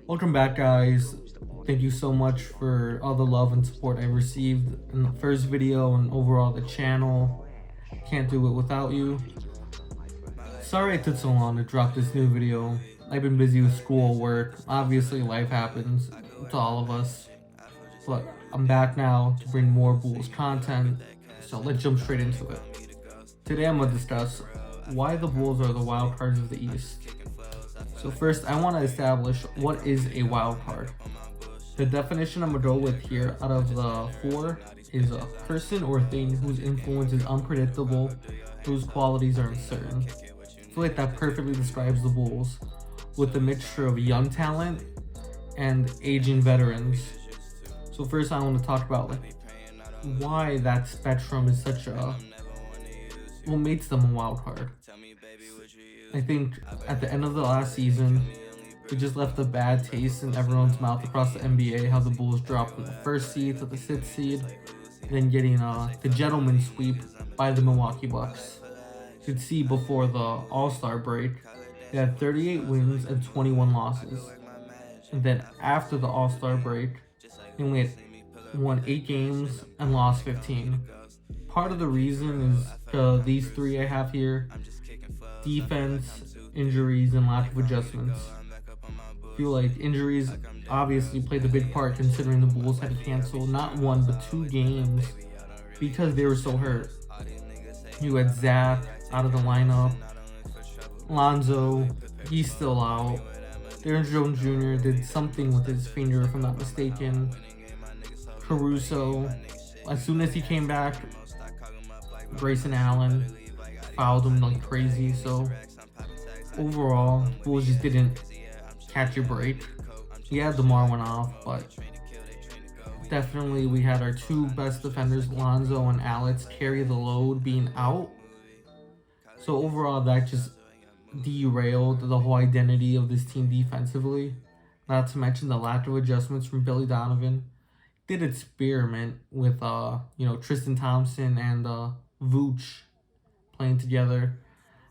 Welcome back, guys. Thank you so much for all the love and support I received in the first video and overall the channel. Can't do it without you. Sorry it took so long to drop this new video. I've been busy with school, work. Obviously life happens to all of us. But I'm back now to bring more Bulls content, so let's jump straight into it. Today I'm going to discuss why the Bulls are the wild cards of the East. So first, I want to establish what is a wild card. The definition I'm going to go with here out of the four is a person or thing whose influence is unpredictable, whose qualities are uncertain. I feel like that perfectly describes the Bulls, with a mixture of young talent and aging veterans. So first I want to talk about why that spectrum is such a, what makes them a wild card. I think at the end of the last season, it just left a bad taste in everyone's mouth across the NBA how the Bulls dropped from the first seed to the 6th seed, then getting the gentleman sweep by the Milwaukee Bucks. You could see before the All-Star break, they had 38 wins and 21 losses. And then after the All-Star break, they only won 8 games and lost 15. Part of the reason is these three I have here: defense, injuries, and lack of adjustments. I feel like injuries obviously played a big part, considering the Bulls had to cancel not 1 but 2 games because they were so hurt. You had Zach out of the lineup, Lonzo, he's still out, Darren Jones Jr. did something with his finger if I'm not mistaken, Caruso, as soon as he came back, Grayson Allen fouled him like crazy. So overall, Bulls just didn't catch a break. Yeah, DeMar went off, but definitely we had our 2 best defenders, Lonzo and Alex, carry the load being out. So overall, that just derailed the whole identity of this team defensively. Not to mention the lack of adjustments from Billy Donovan. Did experiment with Tristan Thompson and Vooch playing together.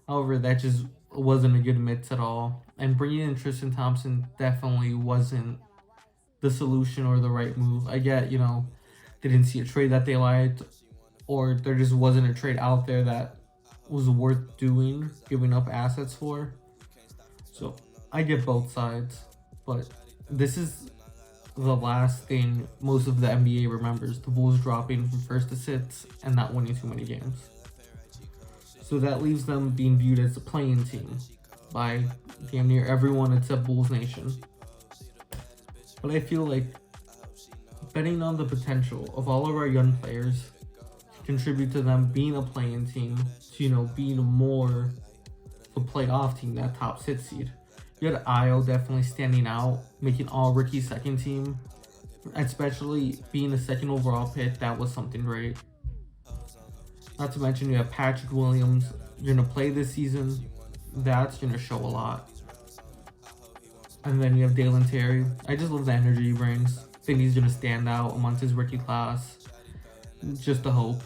However, that just wasn't a good mix at all. And bringing in Tristan Thompson definitely wasn't the solution or the right move. I get, they didn't see a trade that they liked, or there just wasn't a trade out there that was worth giving up assets for. So I get both sides, but this is the last thing most of the NBA remembers: the Bulls dropping from 1st to 6th and not winning too many games. So that leaves them being viewed as a playing team by damn near everyone except Bulls Nation. But I feel like betting on the potential of all of our young players to contribute to them being a playing team to, being more of a playoff team, that top 6 seed. You had Io definitely standing out, making all rookie second team, especially being the 2nd overall pick. That was something great. Not to mention you have Patrick Williams. You're going to play this season. That's going to show a lot. And then you have Dalen Terry. I just love the energy he brings. I think he's going to stand out amongst his rookie class. Just a hope.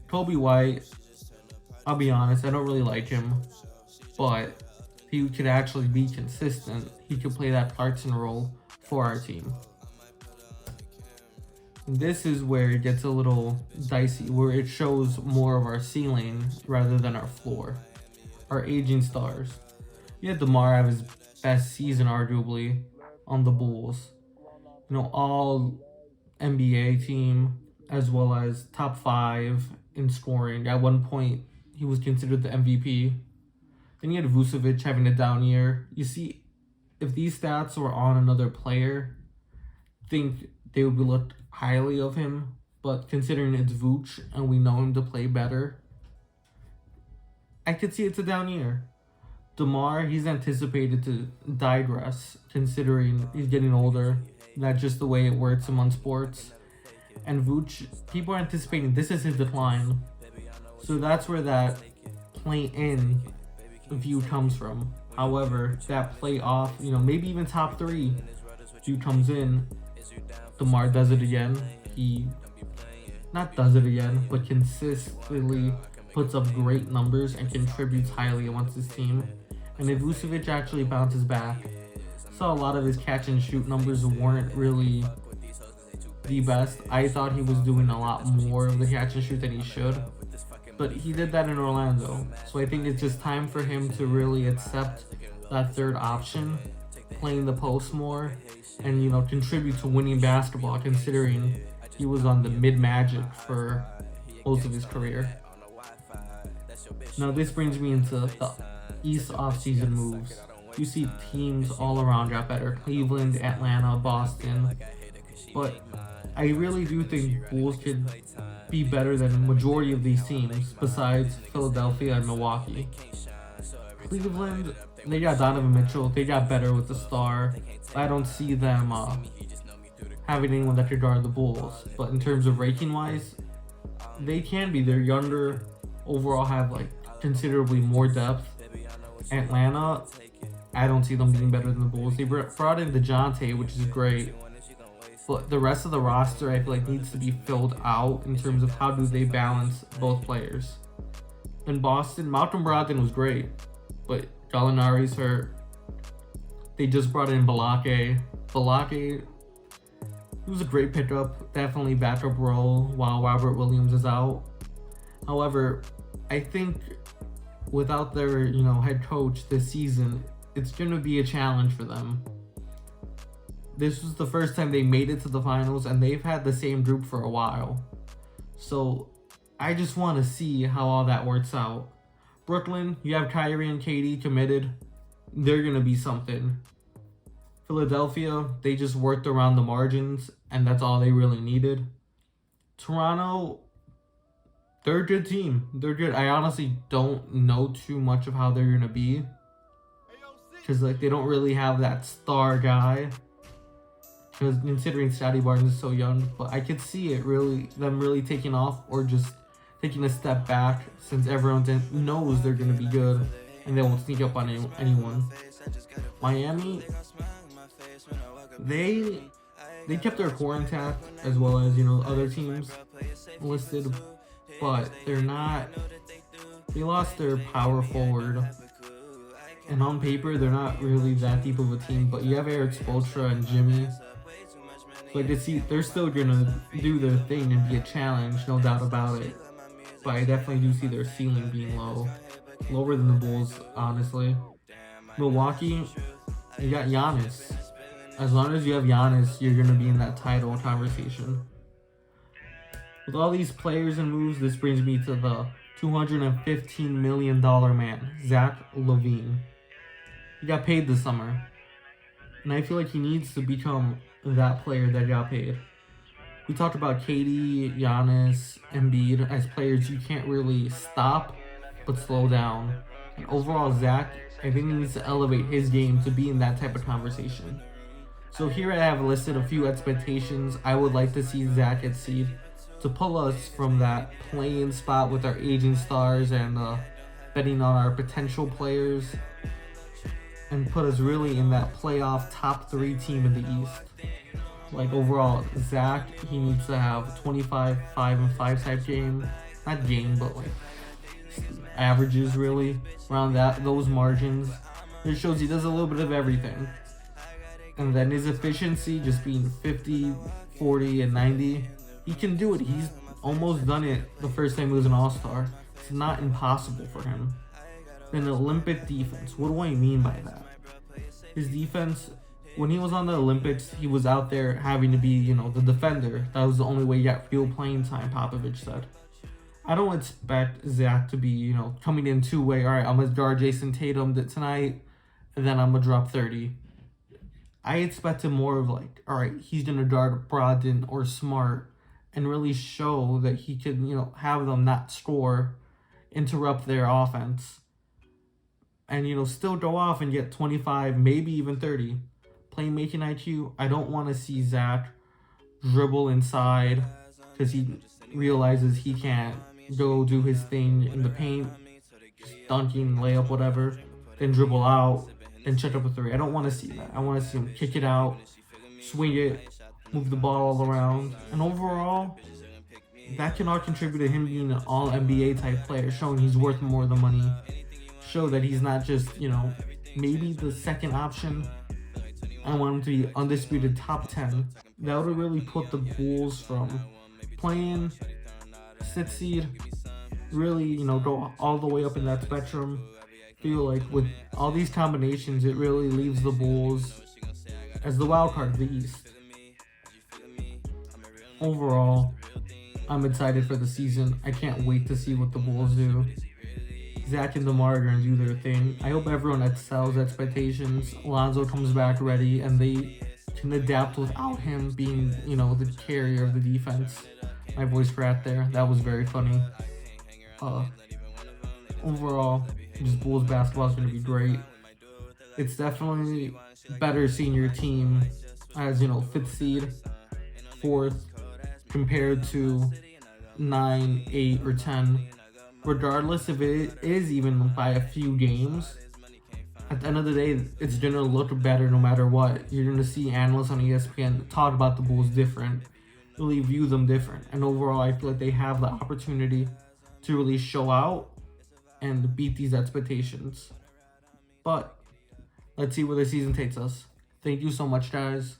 Kobe White, I'll be honest, I don't really like him. But if he could actually be consistent, he could play that Clarkson role for our team. This is where it gets a little dicey, where it shows more of our ceiling rather than our floor. Our aging stars. You had DeMar have his best season arguably on the Bulls. All NBA team, as well as top 5 in scoring. At one point, he was considered the MVP. Then you had Vucevic having a down year. You see, if these stats were on another player, I think they would be looked highly of him, but considering it's Vooch and we know him to play better, I could see it's a down year. DeMar, he's anticipated to digress, considering he's getting older. That's just the way it works among sports. And Vooch, people are anticipating this is his decline. So that's where that play-in view comes from. However, that play-off, maybe even top 3 view comes in. DeMar does it again. He not does it again, but consistently puts up great numbers and contributes highly amongst his team. And if Vucevic actually bounces back, Saw a lot of his catch and shoot numbers weren't really the best. I thought he was doing a lot more of the catch and shoot than he should, but he did that in Orlando. So I think it's just time for him to really accept that third option, playing the post more, and contribute to winning basketball, considering he was on the mid-Magic for most of his career. Now this brings me into the East offseason moves. You see teams all around got better: Cleveland, Atlanta, Boston, but I really do think Bulls could be better than the majority of these teams besides Philadelphia and Milwaukee. Cleveland, they got Donovan Mitchell, they got better with the star. I don't see them having anyone that could guard the Bulls, but in terms of ranking wise, they can be. They're younger, overall have considerably more depth. Atlanta, I don't see them being better than the Bulls. They brought in DeJounte, which is great, but the rest of the roster I feel like needs to be filled out in terms of how do they balance both players. In Boston, Malcolm Brogdon was great, but Gallinari's hurt. They just brought in Balake. He was a great pickup, definitely backup role while Robert Williams is out. However, I think without their head coach this season, it's going to be a challenge for them. This was the first time they made it to the finals, and they've had the same group for a while. So I just want to see how all that works out. Brooklyn, you have Kyrie and KD committed. They're going to be something. Philadelphia, they just worked around the margins, and that's all they really needed. Toronto, they're a good team. They're good. I honestly don't know too much of how they're going to be, because they don't really have that star guy. Because considering Scottie Barnes is so young, but I could see it them really taking off, or just taking a step back, since everyone knows they're going to be good and they won't sneak up on anyone. Miami, they kept their core intact, as well as other teams listed, but they lost their power forward, and on paper they're not really that deep of a team. But you have Eric Spoelstra and Jimmy. So I can see they're still gonna do their thing and be a challenge, no doubt about it. But I definitely do see their ceiling being lower than the Bulls, honestly. Milwaukee, you got Giannis. As long as you have Giannis, you're gonna be in that title conversation. With all these players and moves, this brings me to the $215 million man, Zach LaVine. He got paid this summer, and I feel like he needs to become that player that got paid. We talked about KD, Giannis, Embiid as players you can't really stop but slow down. And overall, Zach, I think he needs to elevate his game to be in that type of conversation. So here I have listed a few expectations I would like to see Zach exceed to pull us from that play-in spot with our aging stars and betting on our potential players, and put us really in that playoff top 3 team in the East. Overall, Zach, he needs to have 25, 5, and 5 type game. Not game, but averages really around those margins. It shows he does a little bit of everything. And then his efficiency just being 50, 40, and 90. He can do it. He's almost done it the first time he was an All-Star. It's not impossible for him. Then Olympic defense. What do I mean by that? His defense, when he was on the Olympics, he was out there having to be, the defender. That was the only way he got real playing time, Popovich said. I don't expect Zach to be, coming in two-way. All right, I'm going to guard Jason Tatum tonight, and then I'm going to drop 30. I expect him more of all right, he's going to guard Brogdon or Smart and really show that he can, have them not score, interrupt their offense, and, still go off and get 25, maybe even 30. Playmaking IQ, I don't want to see Zach dribble inside because he realizes he can't go do his thing in the paint, dunking, layup, whatever, then dribble out, then check up a 3. I don't want to see that. I want to see him kick it out, swing it, move the ball all around. And overall, that can all contribute to him being an all-NBA type player, showing he's worth more than money. Show that he's not just, maybe the second option, I want them to be undisputed top 10. That would really put the Bulls from playing 6th seed, really, you know, go all the way up in that spectrum. Feel like with all these combinations, it really leaves the Bulls as the wild card of the East. Overall, I'm excited for the season. I can't wait to see what the Bulls do. Zach and DeMar are going to do their thing. I hope everyone excels expectations. Alonzo comes back ready and they can adapt without him being, you know, the carrier of the defense. My voice cracked there. That was very funny. Overall, just Bulls basketball is going to be great. It's definitely better senior team as, you know, 5th seed, 4th, compared to 9, 8, or 10. Regardless if it is even by a few games, at the end of the day, it's going to look better no matter what. You're going to see analysts on ESPN talk about the Bulls different, really view them different. And overall, I feel like they have the opportunity to really show out and beat these expectations. But let's see where the season takes us. Thank you so much, guys.